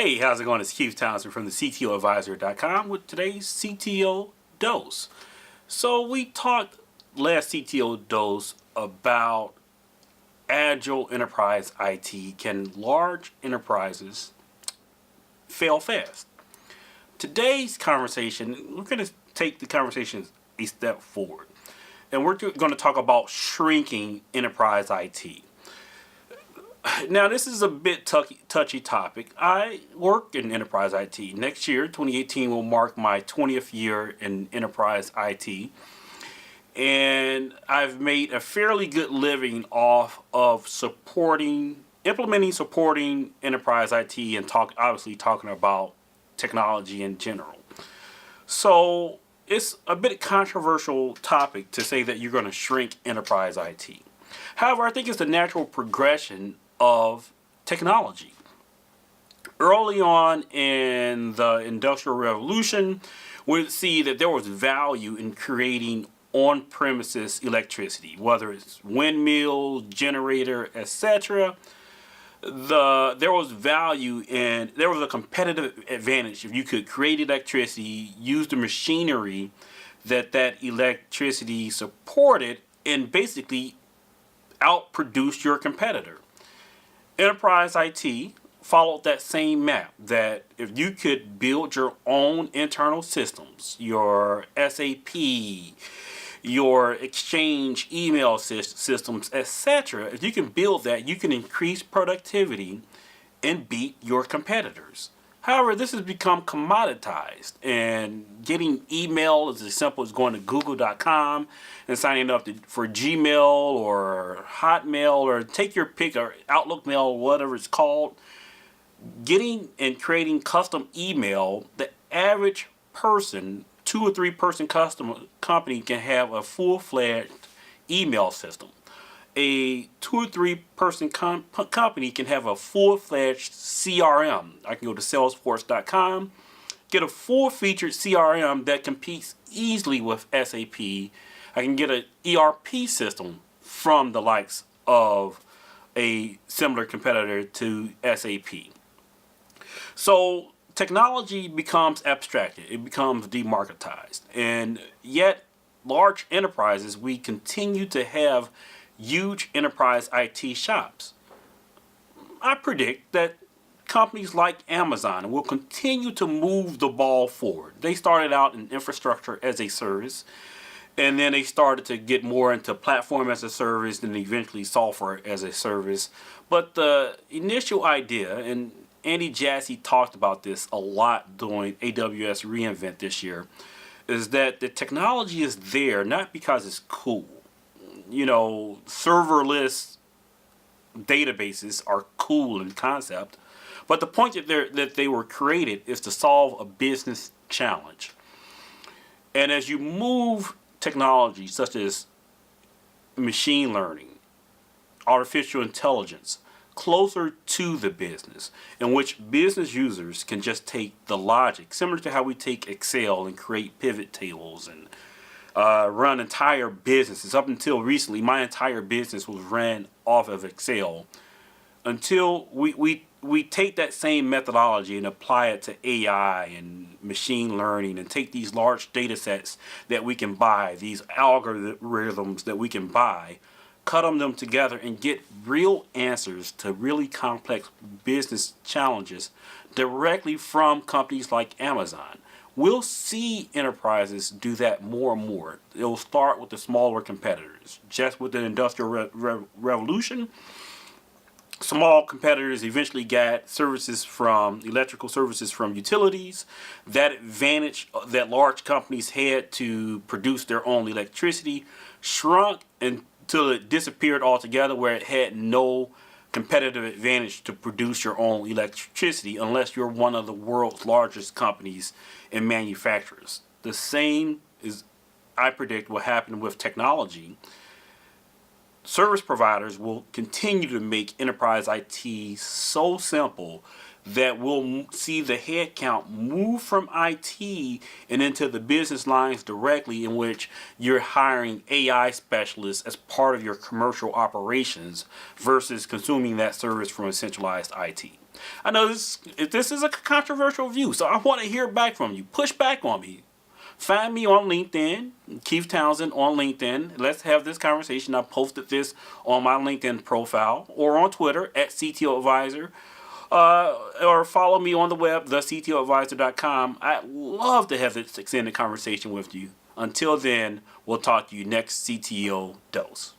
Hey, how's it going? It's Keith Townsend from the CTOadvisor.com with today's CTO Dose. So we talked last CTO Dose about Agile Enterprise IT. Can large enterprises fail fast? Today's conversation, we're going to take the conversation a step forward. And we're going to talk about shrinking enterprise IT. Now, this is a bit touchy topic. I work in enterprise IT. Next year, 2018, will mark my 20th year in enterprise IT. And I've made a fairly good living off of implementing, supporting enterprise IT and obviously talking about technology in general. So it's a bit controversial topic to say that you're going to shrink enterprise IT. However, I think it's the natural progression of technology. Early on in the Industrial Revolution, we see that there was value in creating on-premises electricity, whether it's windmills, generator, etc. There was value and there was a competitive advantage if you could create electricity, use the machinery that electricity supported, and basically outproduce your competitor. Enterprise IT followed that same map, that if you could build your own internal systems, your SAP, your Exchange email systems, etc., if you can build that, you can increase productivity and beat your competitors. However, this has become commoditized, and getting email is as simple as going to google.com and signing up for Gmail or Hotmail, or take your pick, or Outlook Mail, whatever it's called. Getting and creating custom email, the average person, 2 or 3 person company can have a full-fledged email system. A 2 or 3 person company can have a full-fledged CRM. I can go to salesforce.com, get a full-featured CRM that competes easily with SAP. I can get an ERP system from the likes of a similar competitor to SAP. So technology becomes abstracted. It becomes demarketized. And yet, large enterprises, we continue to have huge enterprise IT shops. I predict that companies like Amazon will continue to move the ball forward. They started out in infrastructure as a service, and then they started to get more into platform as a service, and eventually software as a service. But the initial idea, and Andy Jassy talked about this a lot during AWS reInvent this year, is that the technology is there not because it's cool. You know, serverless databases are cool in concept, but the point that they were created is to solve a business challenge. And as you move technology such as machine learning, artificial intelligence, closer to the business, in which business users can just take the logic, similar to how we take Excel and create pivot tables and run entire businesses. Up until recently, my entire business was ran off of Excel. Until we take that same methodology and apply it to AI and machine learning, and take these large data sets that we can buy, these algorithms that we can buy, cut them together and get real answers to really complex business challenges directly from companies like Amazon. We'll see enterprises do that more and more. It'll start with the smaller competitors. Just with the Industrial Revolution, small competitors eventually got electrical services from utilities. That advantage that large companies had to produce their own electricity shrunk until it disappeared altogether, where it had no competitive advantage to produce your own electricity unless you're one of the world's largest companies and manufacturers. The same is, I predict, will happen with technology. Service providers will continue to make enterprise IT so simple that will see the headcount move from IT and into the business lines directly, in which you're hiring AI specialists as part of your commercial operations versus consuming that service from a centralized IT. I know this is a controversial view, so I want to hear back from you. Push back on me. Find me on LinkedIn, Keith Townsend on LinkedIn. Let's have this conversation. I posted this on my LinkedIn profile, or on Twitter at CTO Advisor, or follow me on the web, thectoadvisor.com. I'd love to have this extended conversation with you. Until then, we'll talk to you next CTO Dose.